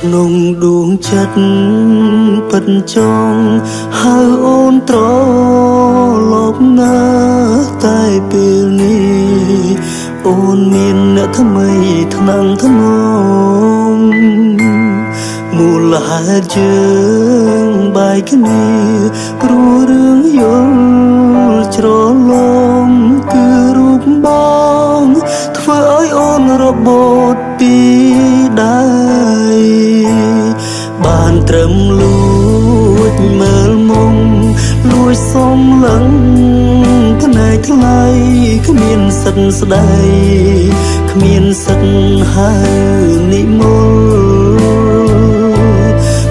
ក្នុងដួងចិត្តពិតចង់ហៅអូនត្រឡប់ណាតែពេលនេះអូនមានអ្នកថ្មីថ្នាំងថ្នមមូលហេតុយើងបែកគ្នាព្រោះរឿងយល់ច្រឡំគឺរូបបងធ្វើឲ្យអូនរបូតពីដៃបានត្រឹមលួចមើលមុំលួចសំឡឹងផ្នែកថ្លៃគ្មានសិទ្ធស្ដីគ្មានសិទ្ធហៅនិមល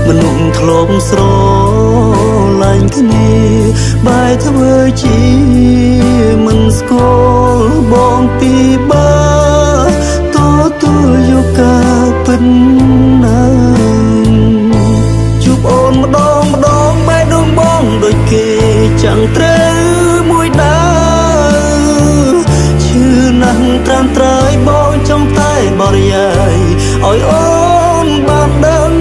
មនុស្សធ្លាប់ស្រឡាញ់គ្នាបែរធ្វើជាមិនស្គាល់បងពីបាទទួលយកការពិតណាជួបអូនម្ដងបែរដងបងដូចគេchẳngត្រូវមួយដើឈឺណាស់ត្រាំត្រើយបងចង់តែបរិយាយឲ្យអូនបានដឹង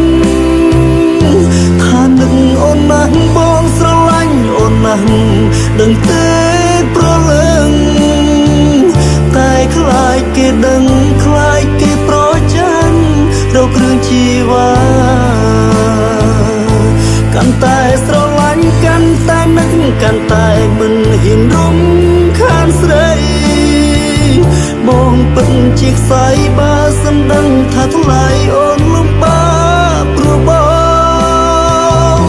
ថានឹកអូនណាស់បងស្រឡាញ់អូនណាស់ដឹងទេប្រលឹងតែខ្លាចគេដឹងខ្លាចគេប្រចាំរកគ្រឿងជីវ៉ាកាន់តែស្រឡាញ់កាន់តែនឹកកាន់តែមិនហ៊ានរំខានស្រីបងពិតជាខ្សែបើសិនដឹងថាថ្លៃអូនលំបាកព្រោះបង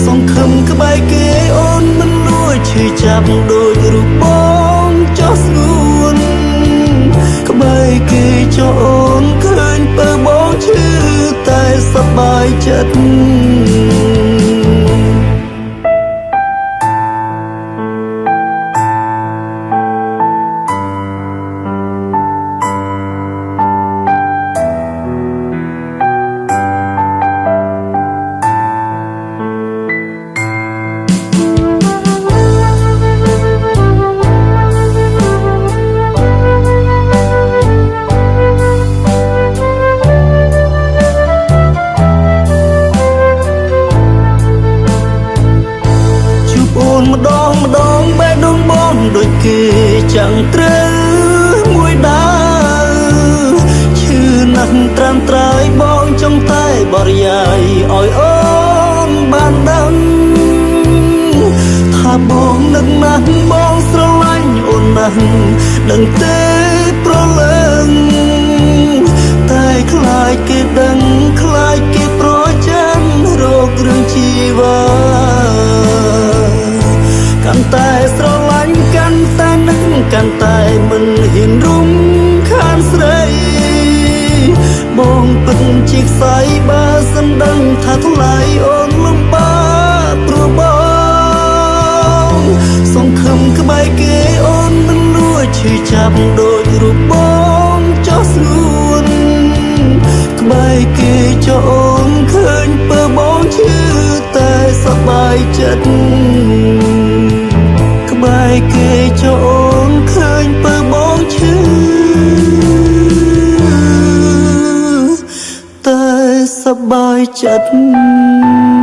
សង្ឃឹមក្បែរគេអូនមិនលួចឈឺចាប់ដូចរូបបងចោះស្ងួនក្បែរគេចោះអូនឃើញពើបងឈឺតែសប្បាយចិត្តម្ដងបែរដងបងដូចគេchẳngត្រូវមួយដើឈឺណាស់ត្រាំត្រើយបងចង់តែបរិយាយឲ្យអូនបានដឹងថាបងនឹកណាស់បងស្រឡាញ់អូនណាស់ដឹងទេប្រលឹងតែខ្លាចគេដឹងខ្លាចគេប្រចាំរករឿងជីវ៉ាកាន់តែស្រឡាញ់កាន់តែនឹកកាន់តែមិនហ៊ានរំខានស្រីបងពិតជាខ្សែបើសិនដឹងថាថ្លៃអូនលំបាកព្រោះបងសង្ឃឹមក្បែរគេអូនមិនលួចឈឺចាប់ដូចរូបបងចោះស្ងួនក្បែរគេចោះអូនឃើញពើបងឈឺតែសប្បាយចិត្តក្បែរគេចោអូនឃើញពើបងឈឺតែសប្បាយចិត្ត